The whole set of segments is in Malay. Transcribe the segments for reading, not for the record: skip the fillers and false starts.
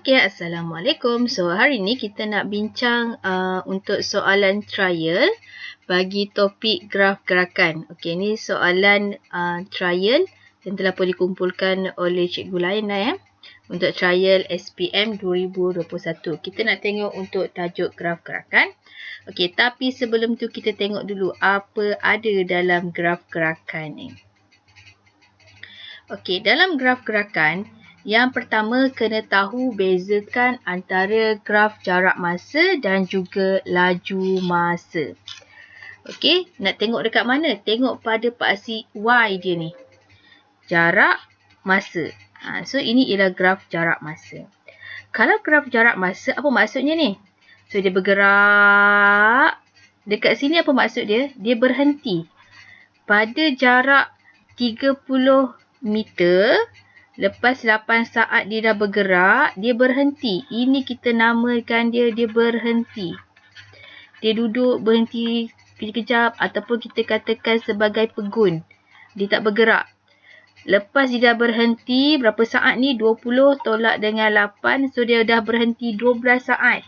Okey, Assalamualaikum. So, hari ni kita nak bincang untuk soalan trial bagi topik graf gerakan. Okey, ni soalan trial yang telah pun dikumpulkan oleh cikgu lain lah ya. Untuk trial SPM 2021. Kita nak tengok untuk tajuk graf gerakan. Okey, tapi sebelum tu kita tengok dulu apa ada dalam graf gerakan ni. Okey, dalam graf gerakan, yang pertama kena tahu bezakan antara graf jarak masa dan juga laju masa. Okey, nak tengok dekat mana? Tengok pada paksi Y dia ni. Jarak masa. So, ini ialah graf jarak masa. Kalau graf jarak masa, apa maksudnya ni? So, dia bergerak. Dekat sini apa maksud dia? Dia berhenti. Pada jarak 30 meter, lepas 8 saat dia dah bergerak, dia berhenti. Ini kita namakan dia berhenti. Dia duduk berhenti kejap ataupun kita katakan sebagai pegun. Dia tak bergerak. Lepas dia dah berhenti, berapa saat ni? 20 tolak dengan 8. So, dia dah berhenti 12 saat.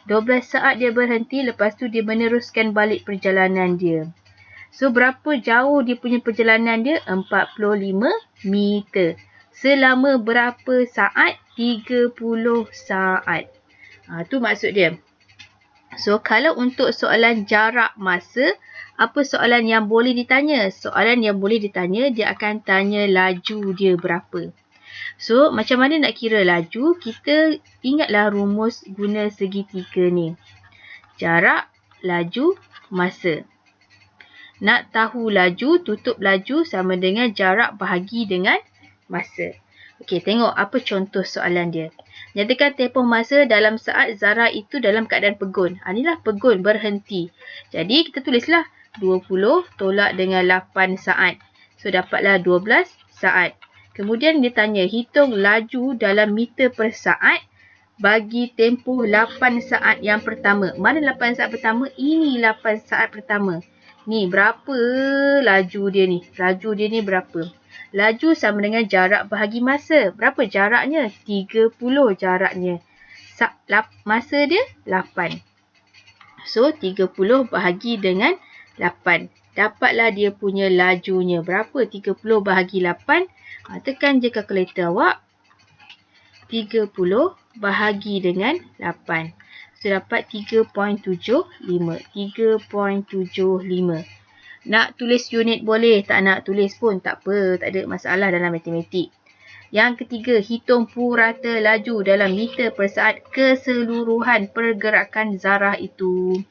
12 saat dia berhenti, lepas tu dia meneruskan balik perjalanan dia. So, berapa jauh dia punya perjalanan dia? 45 meter. Selama berapa saat? 30 saat. Tu maksud dia. So, kalau untuk soalan jarak masa, apa soalan yang boleh ditanya? Soalan yang boleh ditanya, dia akan tanya laju dia berapa. So, macam mana nak kira laju? Kita ingatlah rumus guna segitiga ni. Jarak, laju, masa. Nak tahu laju, tutup laju sama dengan jarak bahagi dengan masa. Okey, tengok apa contoh soalan dia. Nyatakan tempoh masa dalam saat Zara itu dalam keadaan pegun. Inilah pegun berhenti. Jadi, kita tulislah 20 tolak dengan 8 saat. So, dapatlah 12 saat. Kemudian dia tanya, hitung laju dalam meter per saat bagi tempoh 8 saat yang pertama. Mana 8 saat pertama? Ini 8 saat pertama. Ni, berapa laju dia ni? Laju dia ni berapa? Laju sama dengan jarak bahagi masa. Berapa jaraknya? 30 jaraknya. Masa dia 8. So, 30 bahagi dengan 8. Dapatlah dia punya lajunya. Berapa? 30 bahagi 8. Tekan je kalkulator awak. 30 bahagi dengan 8. So, dapat 3.75. 3.75. Nak tulis unit boleh, tak nak tulis pun tak apa, tak ada masalah dalam matematik. Yang ketiga, hitung purata laju dalam meter per saat keseluruhan pergerakan Zara itu.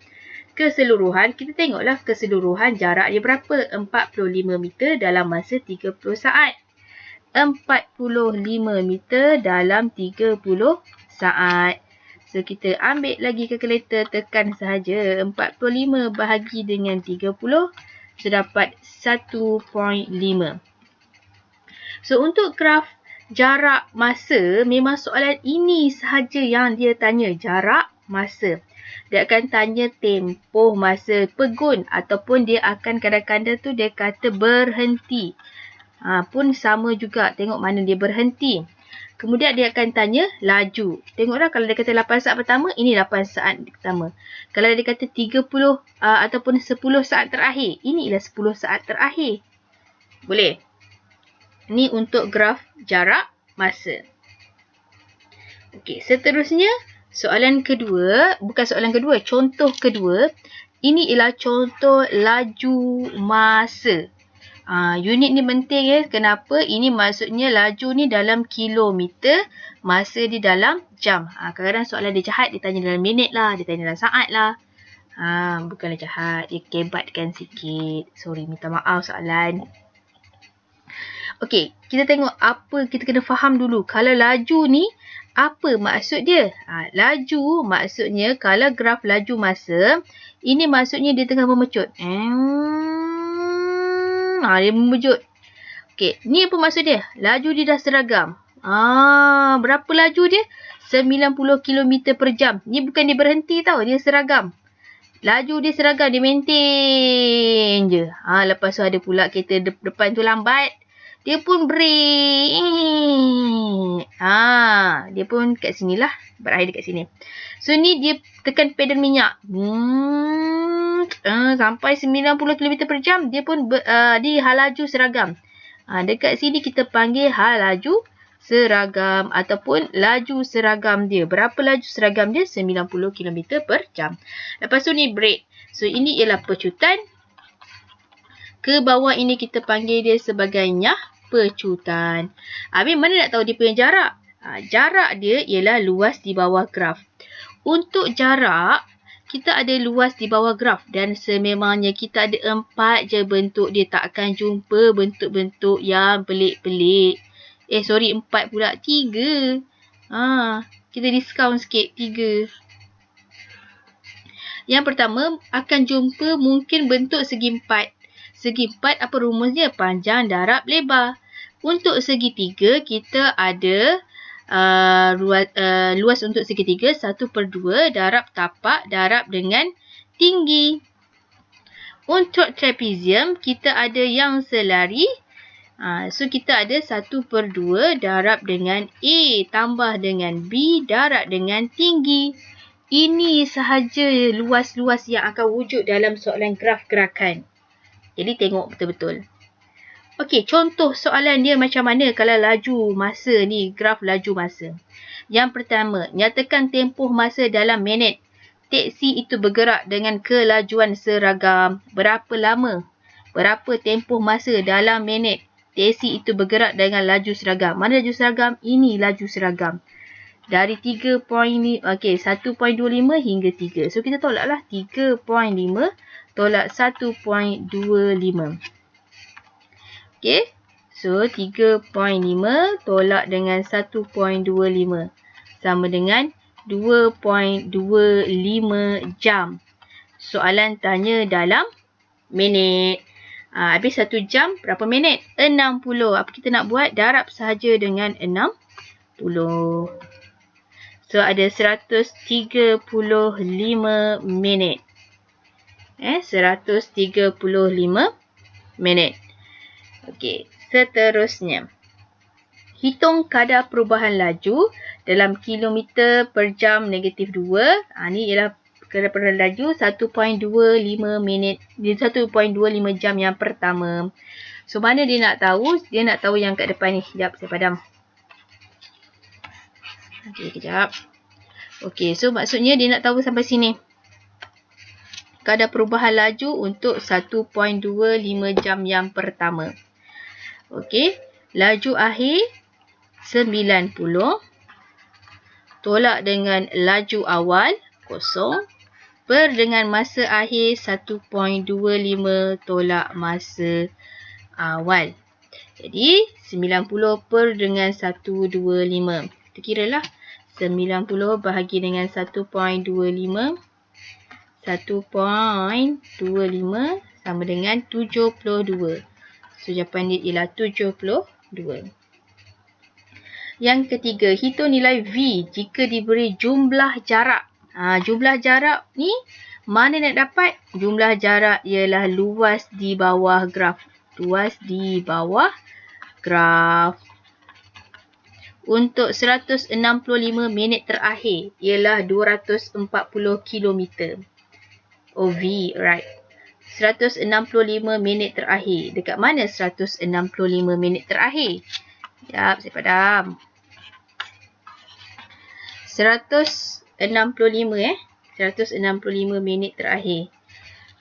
Keseluruhan, kita tengoklah keseluruhan jarak dia berapa? 45 meter dalam masa 30 saat. 45 meter dalam 30 saat. So, kita ambil lagi kalkulator, tekan sahaja 45 bahagi dengan 30. So, dapat 1.5. So, untuk graf jarak masa, memang soalan ini sahaja yang dia tanya. Jarak masa. Dia akan tanya tempoh masa pegun. Ataupun dia akan kadang-kadang tu dia kata berhenti. Pun sama juga. Tengok mana dia berhenti. Kemudian dia akan tanya laju. Tengoklah kalau dia kata 8 saat pertama, ini 8 saat pertama. Kalau dia kata 30 ataupun 10 saat terakhir, ini ialah 10 saat terakhir. Boleh? Ini untuk graf jarak masa. Okey, seterusnya soalan kedua, bukan soalan kedua, contoh kedua. Ini ialah contoh laju masa. Unit ni penting ya. Kenapa? Ini maksudnya laju ni dalam kilometer, masa di dalam jam. Kadang-kadang soalan dia jahat, dia tanya dalam minit lah, dia tanya dalam saat lah. Bukanlah jahat, dia kebatkan sikit. Sorry, minta maaf soalan. Okey, kita tengok apa kita kena faham dulu. Kalau laju ni, apa maksud dia? Laju maksudnya, kalau graf laju masa, ini maksudnya dia tengah memecut. Dia membejut. Okey, ni apa maksud dia? Laju dia dah seragam. Berapa laju dia? 90 km per jam. Ni bukan dia berhenti tau, dia seragam. Laju dia seragam, dia maintain je. Lepas tu ada pula kereta depan tu lambat. dia pun break. Dia pun kat sinilah. Berakhir dekat sini. So, ni dia tekan pedal minyak. Sampai 90 km per jam. Dia pun di hal laju seragam. Dekat sini kita panggil hal laju seragam ataupun laju seragam dia. Berapa laju seragam dia? 90 km per jam. Lepas tu ni brake. So, ini ialah pecutan. Ke bawah ini kita panggil dia sebagai pecutan. Habis mana nak tahu dia punya jarak? Jarak dia ialah luas di bawah graf. Untuk jarak, kita ada luas di bawah graf. Dan sememangnya kita ada 4 je bentuk dia. Tak akan jumpa bentuk-bentuk yang pelik-pelik. 4 pula. 3. Kita discount sikit. 3. Yang pertama, akan jumpa mungkin bentuk segi 4. Segi 4 apa rumusnya? Panjang darab lebar. Untuk segitiga, kita ada luas untuk segitiga 1/2 darab tapak darab dengan tinggi. Untuk trapezium, kita ada yang selari. So, kita ada 1/2 darab dengan A tambah dengan B darab dengan tinggi. Ini sahaja luas-luas yang akan wujud dalam soalan graf gerakan. Jadi, tengok betul-betul. Okey, contoh soalan dia macam mana kalau laju masa ni, graf laju masa. Yang pertama, nyatakan tempoh masa dalam minit. Teksi itu bergerak dengan kelajuan seragam. Berapa lama? Berapa tempoh masa dalam minit? Teksi itu bergerak dengan laju seragam. Mana laju seragam? Ini laju seragam. Dari 3.5, 1.25 hingga 3. So, kita tolaklah 3.5 tolak 1.25. Okay. So, 3.5 tolak dengan 1.25. Sama dengan 2.25 jam. Soalan tanya dalam minit. Habis 1 jam, berapa minit? 60. Apa kita nak buat? Darab sahaja dengan 60. So, ada 135 minit. 135 minit. Okey, seterusnya. Hitung kadar perubahan laju dalam kilometer per jam -2. Ni ialah kadar perubahan laju 1.25 minit. 1.25 jam yang pertama. So, mana dia nak tahu? Dia nak tahu yang kat depan ni. Sekejap, saya padam. Okey, kejap. Okey, so maksudnya dia nak tahu sampai sini. Kadar perubahan laju untuk 1.25 jam yang pertama. Okey, laju akhir 90 tolak dengan laju awal 0 per dengan masa akhir 1.25 tolak masa awal. Jadi 90 per dengan 125. Kita kiralah 90 bahagi dengan 1.25. 1.25 sama dengan 72. So, jawapan dia ialah 72. Yang ketiga, hitung nilai V jika diberi jumlah jarak. Jumlah jarak ni mana nak dapat? Jumlah jarak ialah luas di bawah graf. Luas di bawah graf. Untuk 165 minit terakhir ialah 240 km. V, right. 165 minit terakhir. Dekat mana 165 minit terakhir? Sekejap, saya padam. 165 165 minit terakhir.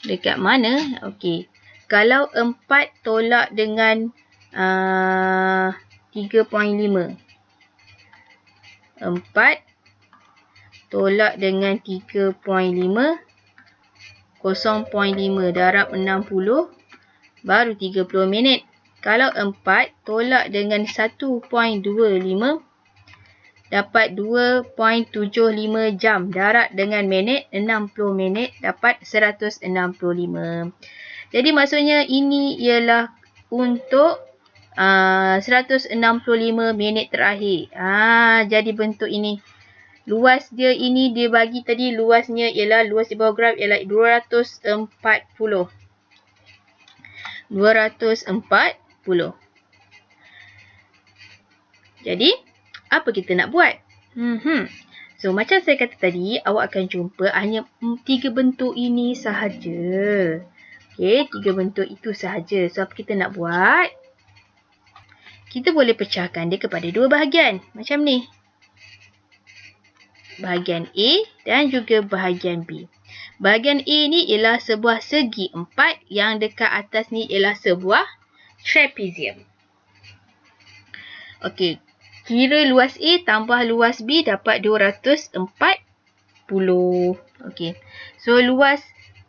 Dekat mana? Okey. Kalau 4 tolak dengan 3.5. 4 tolak dengan 3.5. 0.5 darab 60 baru 30 minit. Kalau 4 tolak dengan 1.25 dapat 2.75 jam. Darab dengan minit 60 minit dapat 165. Jadi maksudnya ini ialah untuk 165 minit terakhir. Jadi bentuk ini. Luas dia ini dia bagi tadi luasnya ialah luas di bawah graf ialah 240. 240. Jadi, apa kita nak buat? So, macam saya kata tadi, awak akan jumpa hanya 3 bentuk ini sahaja. Okey, 3 bentuk itu sahaja. So, apa kita nak buat? Kita boleh pecahkan dia kepada 2 bahagian. Macam ni. Bahagian A dan juga bahagian B. Bahagian A ni ialah sebuah segi 4. Yang dekat atas ni ialah sebuah trapezium. Okey. Kira luas A tambah luas B dapat 240. Okey. So, luas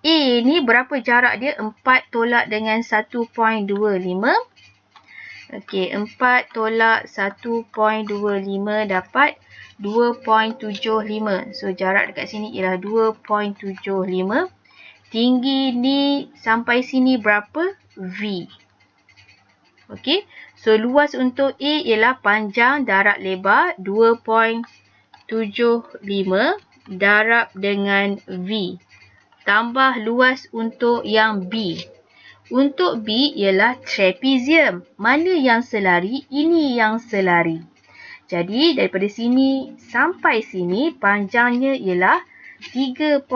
A ni berapa jarak dia? 4 tolak dengan 1.25. Okey, 4 tolak 1.25 dapat 2.75. So, jarak dekat sini ialah 2.75. Tinggi ni sampai sini berapa? V. Okey. So, luas untuk A ialah panjang darab lebar 2.75 darab dengan V. Tambah luas untuk yang B. Untuk B ialah trapezium. Mana yang selari? Ini yang selari. Jadi, daripada sini sampai sini panjangnya ialah 3.5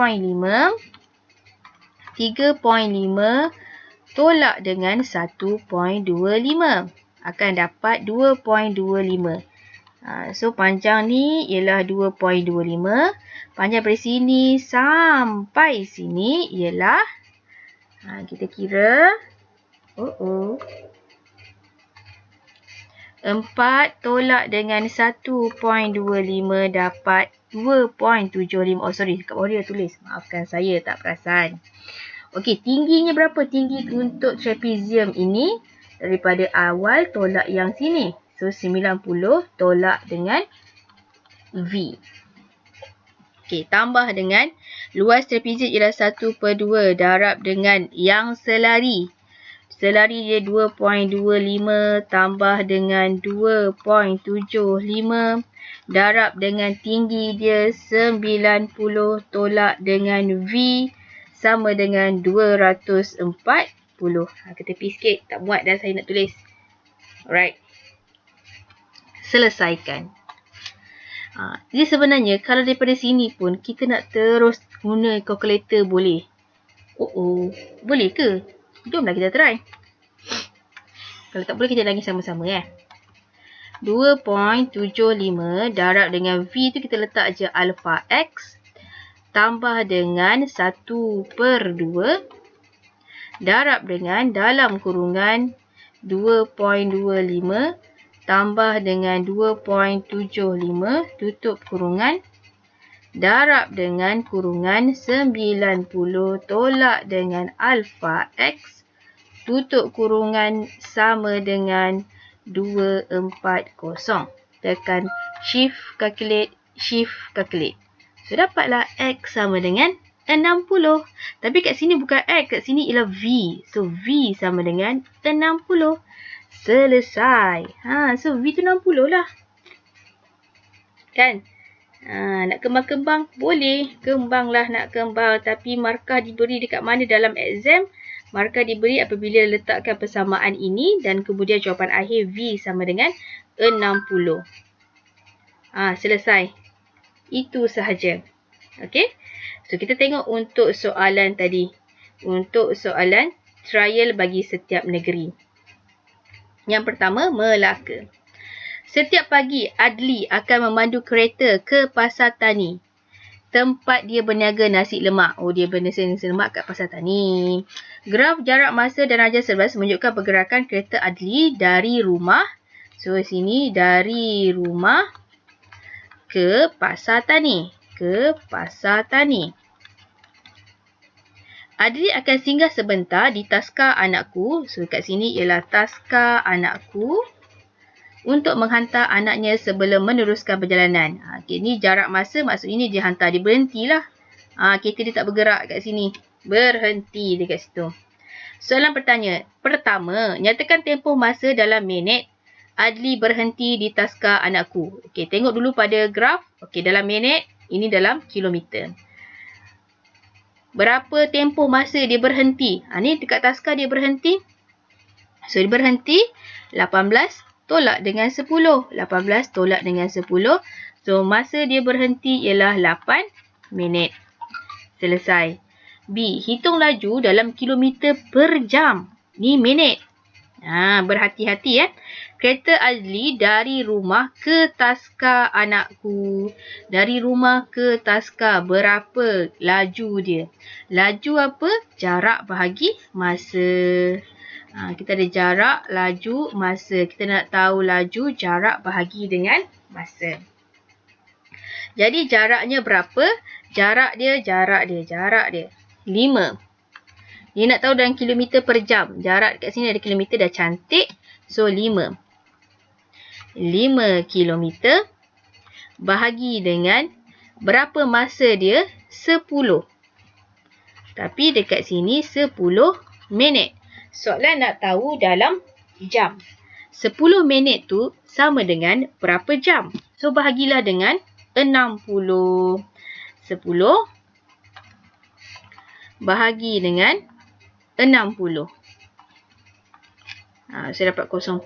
tolak dengan 1.25. Akan dapat 2.25. So, panjang ni ialah 2.25. Panjang dari sini sampai sini ialah, kita kira, 4 tolak dengan 1.25 dapat 2.75. Oh, sorry. Kat bawah dia tulis. Maafkan saya, tak perasan. Okey, tingginya berapa? Tinggi untuk trapezium ini daripada awal tolak yang sini. So, 90 tolak dengan V. Okey, tambah dengan luas trapezium ialah 1/2 darab dengan yang selari. Selari dia 2.25 tambah dengan 2.75 darab dengan tinggi dia 90 tolak dengan V sama dengan 240. Kita tepi sikit. Tak muat dah saya nak tulis. Alright. Selesaikan. Jadi sebenarnya kalau daripada sini pun kita nak terus guna kalkulator boleh. Boleh ke? Jomlah kita try. Kalau tak boleh kita lagi sama-sama ya. 2.75 darab dengan V tu kita letak je alpha X tambah dengan 1/2 darab dengan dalam kurungan 2.25 tambah dengan 2.75 tutup kurungan darab dengan kurungan 90 tolak dengan alpha X tutup kurungan sama dengan 240. Tekan shift calculate. So, dapatlah X sama dengan 60. Tapi kat sini bukan X, kat sini ialah V. So, V sama dengan 60. Selesai. So, V tu 60 lah. Kan? Nak kembang-kembang? Boleh. Kembanglah nak kembang. Tapi markah diberi dekat mana dalam exam? Markah diberi apabila letakkan persamaan ini dan kemudian jawapan akhir V sama dengan 60. Selesai. Itu sahaja. Okey. So, kita tengok untuk soalan tadi. Untuk soalan trial bagi setiap negeri. Yang pertama, Melaka. Setiap pagi, Adli akan memandu kereta ke Pasar Tani. Tempat dia berniaga nasi lemak. Dia berniaga nasi lemak kat Pasar Tani. Graf jarak masa dan darjah sebelas menunjukkan pergerakan kereta Adli dari rumah. So, sini dari rumah ke Pasar Tani. Adli akan singgah sebentar di taska anakku. So, kat sini ialah taska anakku. Untuk menghantar anaknya sebelum meneruskan perjalanan. Ini jarak masa maksudnya dia hantar. Dia berhentilah. Kereta dia tak bergerak kat sini. Berhenti dekat situ. Soalan pertama. Nyatakan tempoh masa dalam minit. Adli berhenti di taska anakku. Okey, tengok dulu pada graf. Okey, dalam minit. Ini dalam kilometer. Berapa tempoh masa dia berhenti? Ni dekat taska dia berhenti. So, dia berhenti 18 tolak dengan 10. 18 tolak dengan 10. So, masa dia berhenti ialah 8 minit. Selesai. B. Hitung laju dalam kilometer per jam. Ni minit. Berhati-hati ya. Kereta Azli dari rumah ke Taska anakku. Dari rumah ke Taska. Berapa laju dia? Laju apa? Jarak bahagi masa. Kita ada jarak, laju, masa. Kita nak tahu laju, jarak bahagi dengan masa. Jadi jaraknya berapa? Jarak dia. 5. Dia nak tahu dalam kilometer per jam. Jarak dekat sini ada kilometer dah cantik. So, 5. 5 kilometer bahagi dengan berapa masa dia? 10. Tapi dekat sini 10 minit. Soalan nak tahu dalam jam. 10 minit tu sama dengan berapa jam? So, bahagilah dengan 60. 10 bahagi dengan 60. Saya dapat 0.16.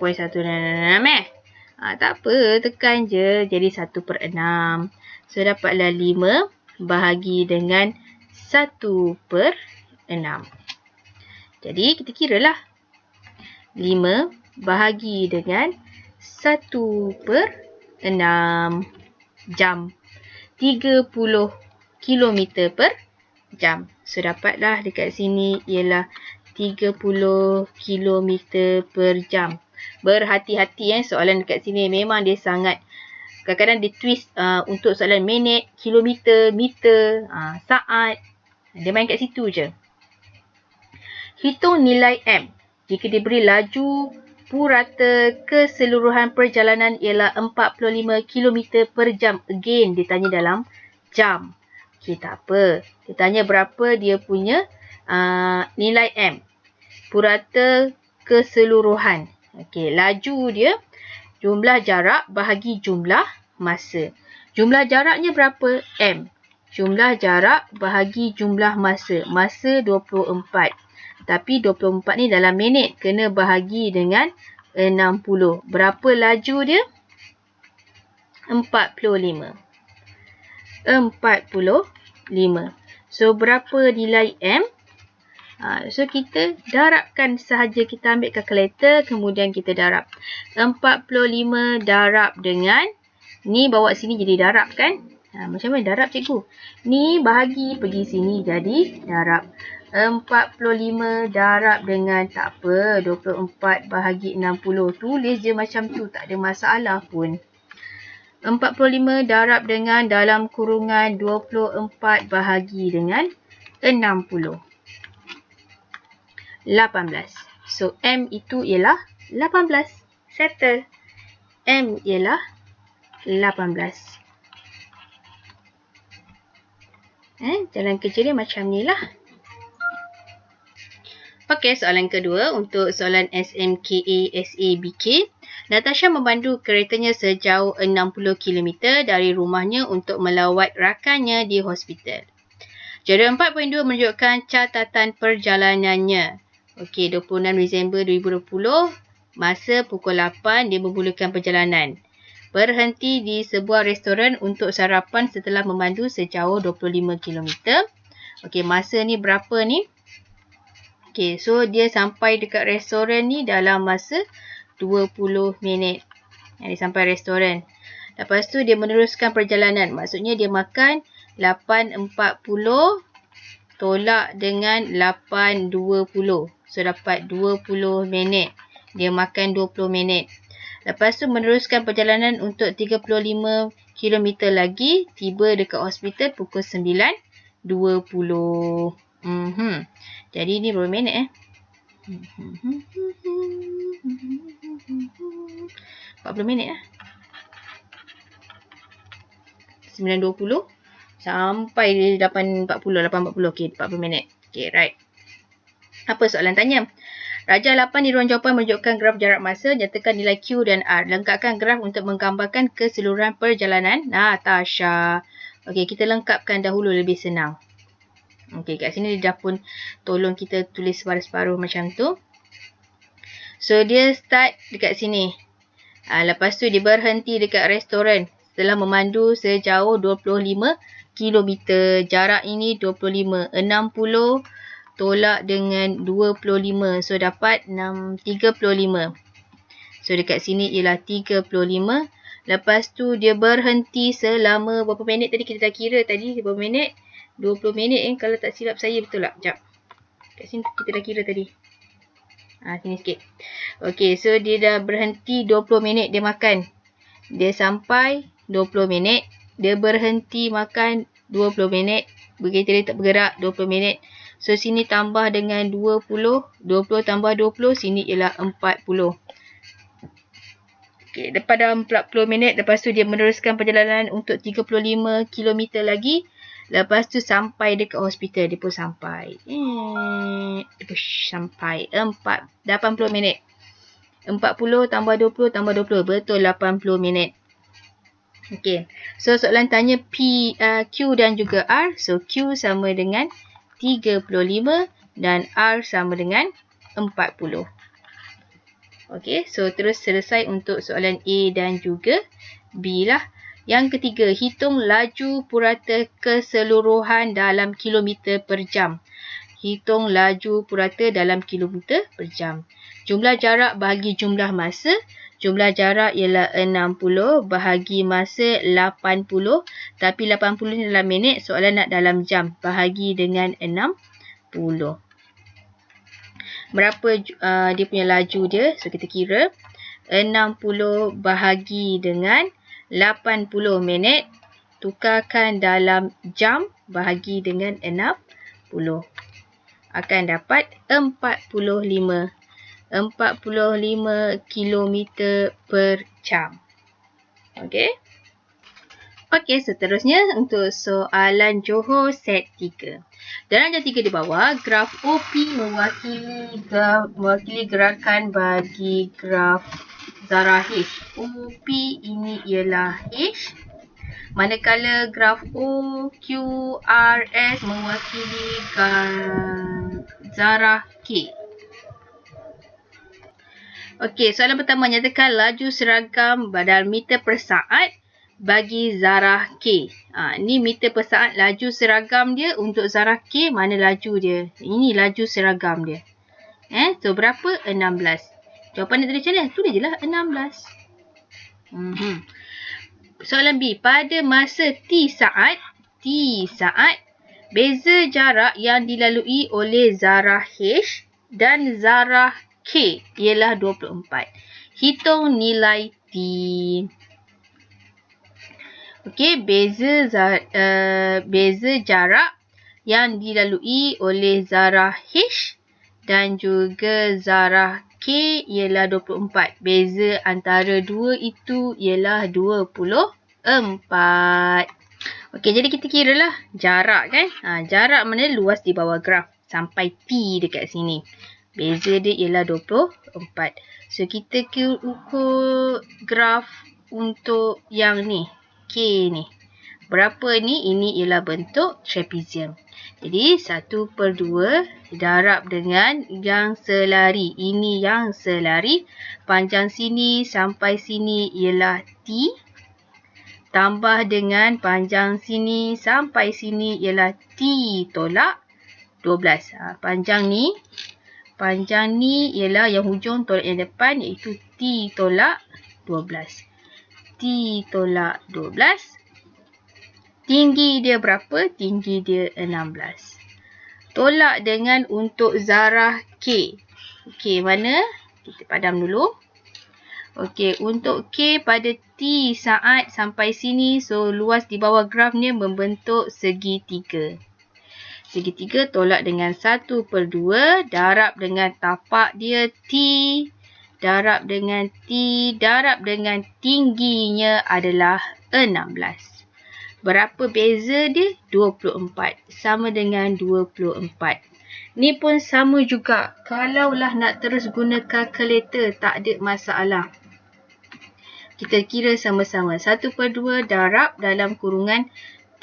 Tak apa, tekan je. Jadi 1/6. So, dapatlah 5 bahagi dengan 1/6. Jadi, kita kiralah. 5 bahagi dengan 1/6 jam. 30 kilometer per jam. So, dapatlah dekat sini ialah 30 kilometer per jam. Berhati-hati soalan dekat sini. Memang dia sangat, kadang-kadang dia twist untuk soalan minit, kilometer, meter, saat. Dia main kat situ je. Hitung nilai M. Jika diberi laju purata keseluruhan perjalanan ialah 45 km per jam. Again, dia tanya dalam jam. Okay, tak apa. Dia tanya berapa dia punya nilai M. Purata keseluruhan. Okay, laju dia jumlah jarak bahagi jumlah masa. Jumlah jaraknya berapa? M. Jumlah jarak bahagi jumlah masa. Masa 24. Tapi 24 ni dalam minit. Kena bahagi dengan 60. Berapa laju dia? 45. 45. So, berapa nilai M? So, kita darabkan sahaja. Kita ambil kalkulator, kemudian kita darab. 45 darab dengan, ni bawa sini jadi darab kan? Macam mana darab cikgu? Ni bahagi pergi sini jadi darab. 45 darab dengan, tak apa, 24 bahagi 60. Tulis je macam tu, tak ada masalah pun. 45 darab dengan dalam kurungan 24 bahagi dengan 60. 18. So, M itu ialah 18. Settle. M ialah 18. Jalan kerja dia macam ni lah. Okey, soalan kedua untuk soalan SMKA SABK. Natasha memandu keretanya sejauh 60 km dari rumahnya untuk melawat rakannya di hospital. Jadual 4.2 menunjukkan catatan perjalanannya. Okey, 26 Disember 2020, masa pukul 8 dia memulakan perjalanan. Berhenti di sebuah restoran untuk sarapan setelah memandu sejauh 25 km. Okey, masa ni berapa ni? Okey, so dia sampai dekat restoran ni dalam masa 20 minit. Dia sampai restoran. Lepas tu dia meneruskan perjalanan. Maksudnya dia makan 8.40 tolak dengan 8.20. So, dapat 20 minit. Dia makan 20 minit. Lepas tu meneruskan perjalanan untuk 35 km lagi. Tiba dekat hospital pukul 9.20. Jadi ni berapa minit 40 minit 9.20 sampai 8.40. Okey, 40 minit. Okey, right. Apa soalan tanya? Raja 8 di ruang jawapan menunjukkan graf jarak masa. Nyatakan nilai Q dan R. Lengkapkan graf untuk menggambarkan keseluruhan perjalanan Natasha. Okey, kita lengkapkan dahulu lebih senang. Okey, kat sini dia dah pun tolong kita tulis separuh-separuh macam tu. So, dia start dekat sini. Lepas tu dia berhenti dekat restoran setelah memandu sejauh 25 km. Jarak ini 25. 60 tolak dengan 25. So dapat 35. So dekat sini ialah 35. Lepas tu dia berhenti selama berapa minit tadi kita dah kira tadi berapa minit? 20 minit kalau tak silap saya, betul tak? Sekejap. Kat sini kita dah kira tadi. Sini sikit. Okey, so dia dah berhenti 20 minit dia makan. Dia sampai 20 minit. Dia berhenti makan 20 minit. Begitu dia tak bergerak 20 minit. So sini tambah dengan 20. 20 tambah 20. Sini ialah 40. Okey, lepas dah 40 minit. Lepas tu dia meneruskan perjalanan untuk 35 km lagi. Lepas tu sampai dekat hospital. Dia pun sampai. Dia pun sampai 80 minit. 40 tambah 20 tambah 20. Betul 80 minit. Okey. So soalan tanya Q dan juga R. So Q sama dengan 35 dan R sama dengan 40. Okey. So terus selesai untuk soalan A dan juga B lah. Yang ketiga, hitung laju purata keseluruhan dalam kilometer per jam. Hitung laju purata dalam kilometer per jam. Jumlah jarak bahagi jumlah masa. Jumlah jarak ialah 60 bahagi masa 80. Tapi 80 ni dalam minit, soalan nak dalam jam. Bahagi dengan 60. Berapa dia punya laju dia? So kita kira 60 bahagi dengan 80 minit. Tukarkan dalam jam bahagi dengan 60. Akan dapat 45 km per jam. Okey. Okey, seterusnya untuk soalan Johor set 3. Dalam jam 3 di bawah, graf OP mewakili gerakan bagi graf zarah H. OP ini ialah H. Manakala graf OQRS mewakili zarah K. Okey, soalan pertama, nyatakan laju seragam dalam meter per saat bagi zarah K. Ni meter per saat laju seragam dia. Untuk zarah K, mana laju dia? Ini laju seragam dia. So berapa? 16. Jawapan dia tulis macam mana? Tulis je lah 16. Soalan B. Pada masa T saat, beza jarak yang dilalui oleh zarah H dan zarah K ialah 24. Hitung nilai T. Okey, beza jarak yang dilalui oleh zarah H dan juga zarah K ialah 24. Beza antara dua itu ialah 24. Okey, jadi kita kira lah jarak kan. Jarak mana luas di bawah graf sampai T dekat sini. Beza dia ialah 24. So kita ukur graf untuk yang ni. K ni. Berapa ni? Ini ialah bentuk trapezium. Jadi 1/2 darab dengan yang selari. Ini yang selari. Panjang sini sampai sini ialah T. Tambah dengan panjang sini sampai sini ialah T tolak 12. Panjang ni ialah yang hujung tolak yang depan, iaitu T tolak 12. T tolak 12. Tinggi dia berapa? Tinggi dia 16. Tolak dengan untuk zarah K. Okey, mana? Kita padam dulu. Okey, untuk K pada T saat sampai sini, so luas di bawah graf ni membentuk segitiga. Segitiga tolak dengan 1/2 darab dengan tapak dia T, darab dengan T, darab dengan tingginya adalah 16. Berapa beza dia? 24. Sama dengan 24. Ni pun sama juga. Kalaulah nak terus guna kalkulator, tak ada masalah. Kita kira sama-sama. 1/2 darab dalam kurungan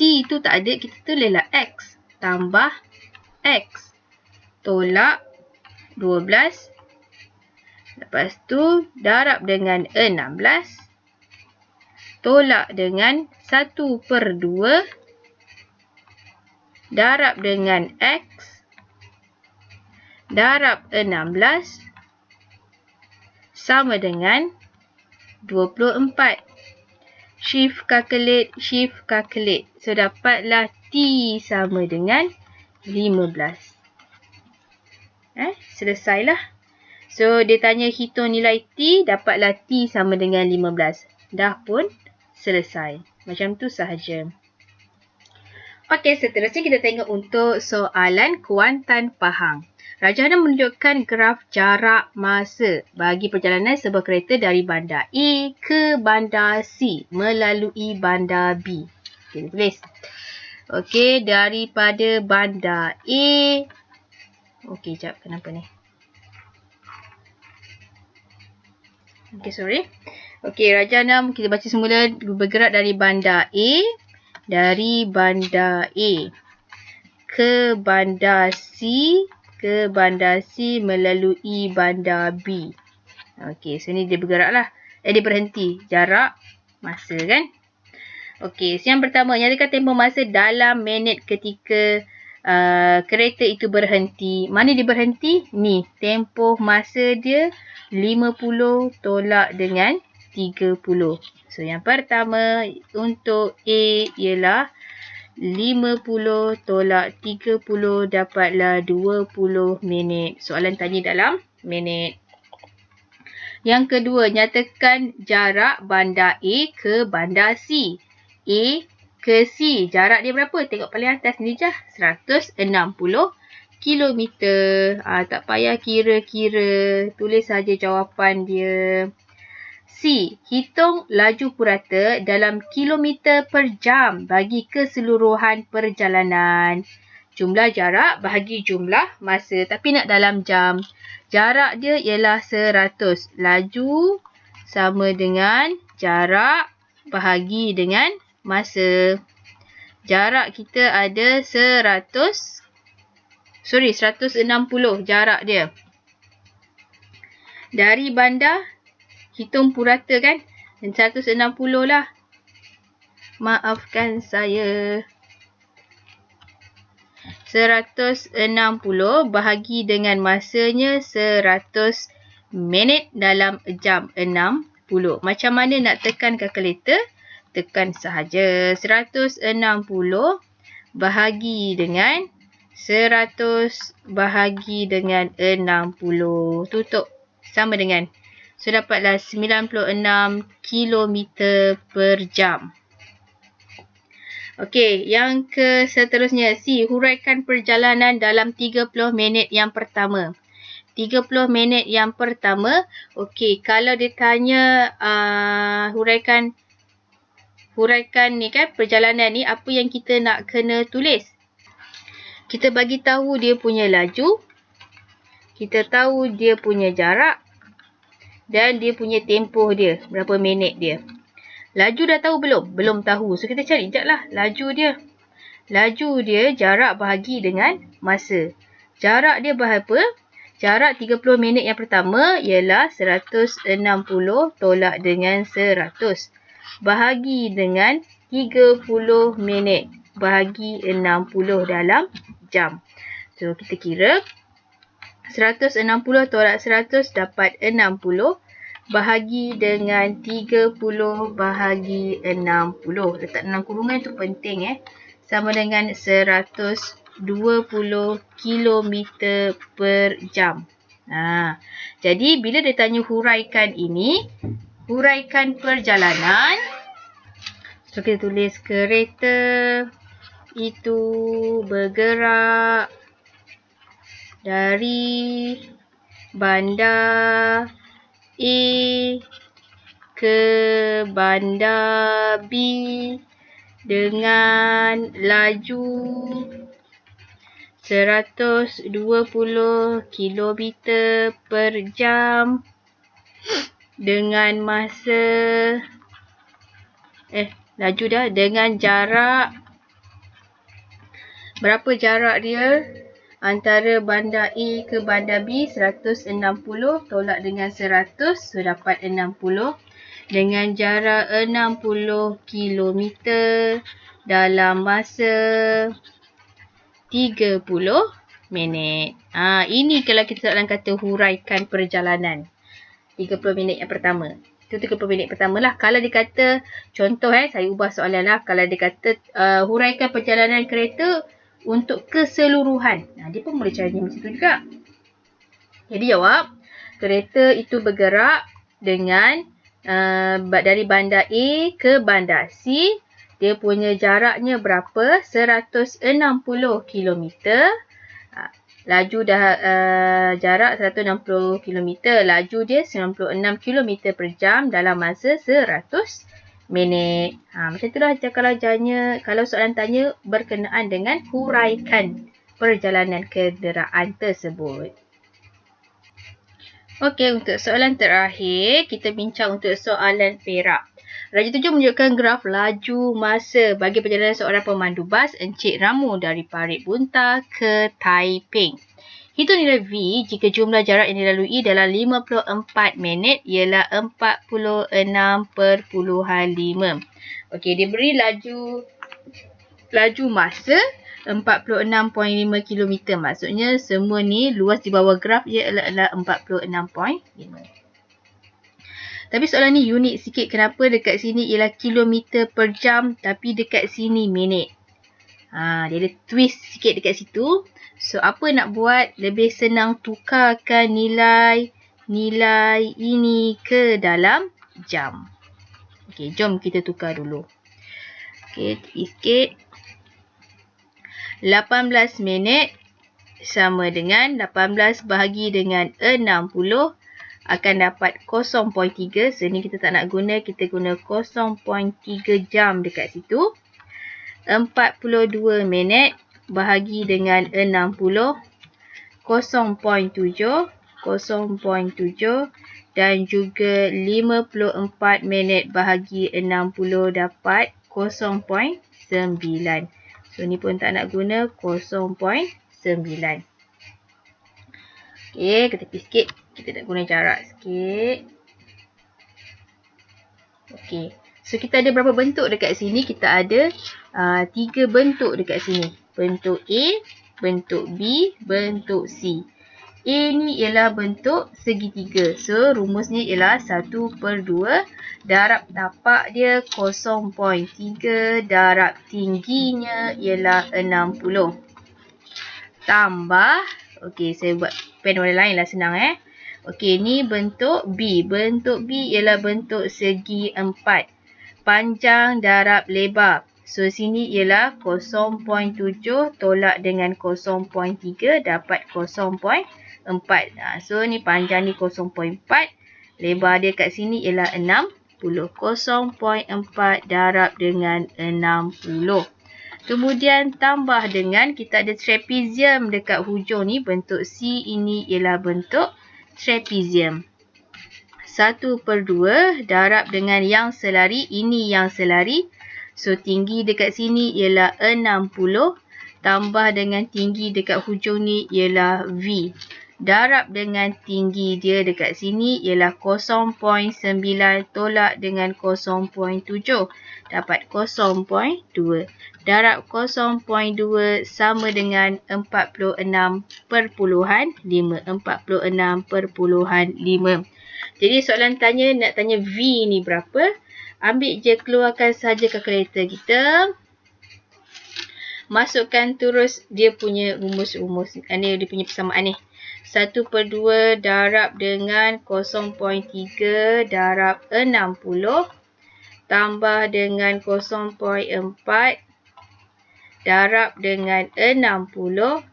T tu tak ada. Kita tulislah X. Tambah X. Tolak 12. Lepas tu darab dengan 16 tolak dengan 1/2 darab dengan X darab 16 sama dengan 24. Shift calculate. So, dapatlah T sama dengan 15. Selesailah. So, dia tanya hitung nilai T, dapatlah T sama dengan 15. Dah pun selesai. Macam tu sahaja. Okey, seterusnya kita tengok untuk soalan Kuantan Pahang. Rajana menunjukkan graf jarak masa bagi perjalanan sebuah kereta dari bandar A ke bandar C melalui bandar B. Kita tulis. Okey, daripada bandar A. Okey, jap. Kenapa ni? Okey, sorry. Okey, Rajana kita baca semula bergerak dari bandar A. Dari bandar A ke bandar C. Ke bandar C melalui bandar B. Okey, so ni dia bergerak lah. Dia berhenti. Jarak masa kan. Okey, so yang pertama, nyatakan tempoh masa dalam minit ketika kereta itu berhenti. Mana dia berhenti? Ni, tempoh masa dia 50 tolak dengan 30. So, yang pertama untuk A ialah 50 tolak 30 dapatlah 20 minit. Soalan tanya dalam minit. Yang kedua, nyatakan jarak bandar A ke bandar C. A ke C. Jarak dia berapa? Tengok paling atas ni je. 160 kilometer. Tak payah kira-kira. Tulis saja jawapan dia. C. Hitung laju purata dalam kilometer per jam bagi keseluruhan perjalanan. Jumlah jarak bahagi jumlah masa. Tapi nak dalam jam. Jarak dia ialah 100. Laju sama dengan jarak bahagi dengan masa. Jarak kita ada 160 jarak dia. Dari bandar, hitung purata kan? 160 lah. Maafkan saya. 160 bahagi dengan masanya 100 minit dalam jam 60. Macam mana nak tekan kalkulator? Tekan sahaja. 160 bahagi dengan 100 bahagi dengan 60. Tutup. Sama dengan. So, dapatlah 96 km per jam. Okey, yang ke seterusnya. C. Huraikan perjalanan dalam 30 minit yang pertama. 30 minit yang pertama. Okey, kalau dia tanya huraikan ni kan, perjalanan ni, apa yang kita nak kena tulis? Kita bagi tahu dia punya laju. Kita tahu dia punya jarak. Dan dia punya tempoh dia. Berapa minit dia. Laju dah tahu belum? Belum tahu. So, kita cari sekejap lah laju dia. Laju dia jarak bahagi dengan masa. Jarak dia berapa? Jarak 30 minit yang pertama ialah 160 tolak dengan 100. Bahagi dengan 30 minit. Bahagi 60 dalam jam. So, kita kira 160 tolak 100 dapat 60. Bahagi dengan 30 bahagi 60. Letak dalam kurungan tu penting Sama dengan 120 km per jam. Jadi bila dia tanya huraikan ini, huraikan perjalanan. So, kita tulis kereta itu bergerak dari bandar A ke bandar B dengan laju 120 km per jam dengan masa laju dah dengan jarak. Berapa jarak dia? antara bandar A ke bandar B 160 tolak dengan 100, so dapat 60 dengan jarak 60 km dalam masa 30 minit. Ini kalau kita dalam kata huraikan perjalanan. 30 minit yang pertama. Itu 30 minit pertama lah. Kalau dikata, contoh saya ubah soalan lah. Kalau dikata huraikan perjalanan kereta untuk keseluruhan. Dia pun boleh caranya macam tu juga. Jadi jawab, kereta itu bergerak dengan dari bandar A ke bandar C. Dia punya jaraknya berapa? 160 km. Laju dah jarak 160 km. Laju dia 96 km per jam dalam masa 100 minit. Macam itulah kalau soalan tanya berkenaan dengan huraikan perjalanan kenderaan tersebut. Okey, untuk soalan terakhir, kita bincang untuk soalan Perak. Raja 7 menunjukkan graf laju masa bagi perjalanan seorang pemandu bas Encik Ramu dari Parit Bunta ke Taiping. Hitung nilai V jika jumlah jarak yang dilalui dalam 54 minit ialah 46.5. Okey, dia beri laju masa 46.5 km. Maksudnya semua ni luas di bawah graf ialah 46.5. Tapi soalan ni unik sikit. Kenapa dekat sini ialah kilometer per jam tapi dekat sini minit. Dia ada twist sikit dekat situ. So apa nak buat? Lebih senang tukarkan nilai ini ke dalam jam. Okey, jom kita tukar dulu. Okey, tepi sikit. 18 minit sama dengan 18 bahagi dengan 60 akan dapat 0.3. So ni kita tak nak guna, kita guna 0.3 jam dekat situ. 42 minit bahagi dengan 60, 0.7 dan juga 54 minit bahagi 60 dapat 0.9. So ni pun tak nak guna 0.9. Okey, kita tepi sikit. Kita nak guna jarak sikit. Okey. So kita ada berapa bentuk dekat sini? Kita ada 3 bentuk dekat sini. Bentuk A, bentuk B, bentuk C. A ni ialah bentuk segitiga. So rumusnya ialah 1/2. Darab tapak dia 0.3. Darab tingginya ialah 60. Tambah. Okey, saya buat pen warna lain lah, senang Okey, ni bentuk B. Bentuk B ialah bentuk segi 4. Panjang darab lebar. So sini ialah 0.7 tolak dengan 0.3 dapat 0.4. So ni panjang ni 0.4. Lebar dia kat sini ialah 60. 0.4 darab dengan 60. Kemudian tambah dengan kita ada trapezium dekat hujung ni. Bentuk C ini ialah bentuk trapezium. 1/2 darab dengan yang selari. Ini yang selari. So tinggi dekat sini ialah 60. Tambah dengan tinggi dekat hujung ni ialah V. Darab dengan tinggi dia dekat sini ialah 0.9 tolak dengan 0.7. Dapat 0.2. Darab 0.2 sama dengan 46.5. 46.5. Jadi soalan nak tanya V ni berapa? Ambil je, keluarkan saja kalkulator kita. Masukkan terus dia punya rumus-rumus. Dia punya persamaan ni. 1/2 darab dengan 0.3 darab 60 tambah dengan 0.4 darab dengan 60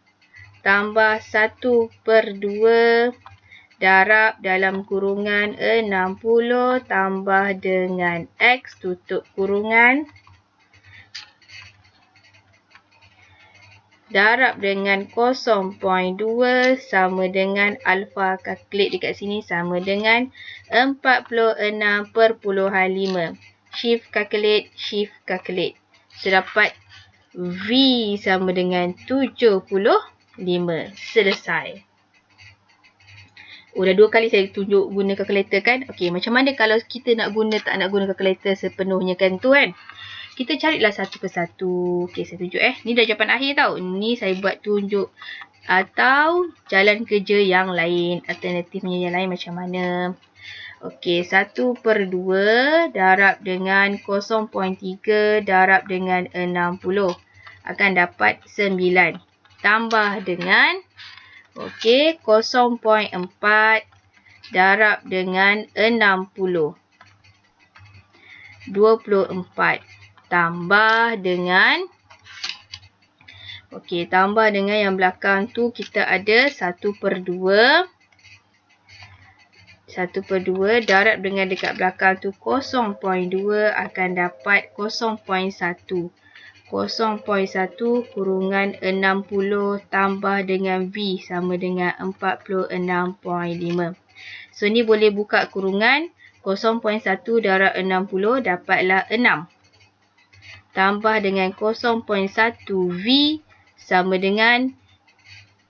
tambah 1/2 darab dalam kurungan 60 tambah dengan X tutup kurungan darab dengan 0.2 sama dengan alfa, kalkulate dekat sini, sama dengan 46.5. Shift calculate. So dapat V sama dengan 70 Selesai. Dah 2 kali saya tunjuk guna kalkulator kan. Okey, macam mana kalau kita tak nak guna kalkulator sepenuhnya kan tu kan. Kita carilah satu persatu. Okey, saya tunjuk Ni dah jawapan akhir tau. Ni saya buat tunjuk atau jalan kerja yang lain. Alternatifnya yang lain macam mana. Okey, 1/2 darab dengan 0.3 darab dengan 60. Akan dapat 9. Tambah dengan 0.4 darab dengan 60. 24. Tambah dengan tambah dengan yang belakang tu kita ada 1/2. 1/2 darab dengan dekat belakang tu 0.2 akan dapat 0.1. 0.1 kurungan 60 tambah dengan V sama dengan 46.5. So, ni boleh buka kurungan 0.1 darab 60 dapatlah 6. Tambah dengan 0.1 V sama dengan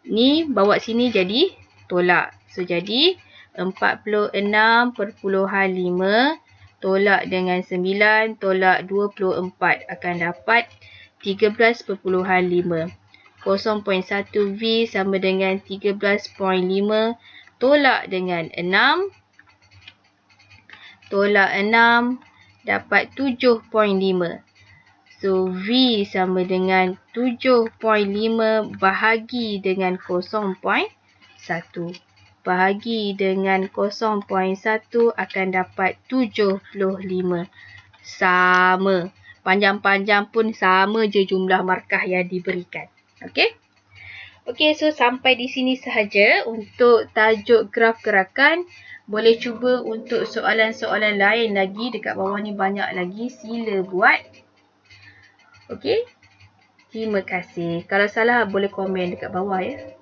ni bawa sini jadi tolak. So, jadi 46.5 tolak dengan 9 tolak 24 akan dapat 13.5. 0.1 V sama dengan 13.5 tolak dengan 6. Tolak 6 dapat 7.5. So, V sama dengan 7.5 bahagi dengan 0.1. Bahagi dengan 0.1 akan dapat 75. Sama. Panjang-panjang pun sama je jumlah markah yang diberikan. Okey? Okey, so sampai di sini sahaja untuk tajuk graf gerakan. Boleh cuba untuk soalan-soalan lain lagi. Dekat bawah ni banyak lagi. Sila buat. Okey? Terima kasih. Kalau salah boleh komen dekat bawah ya.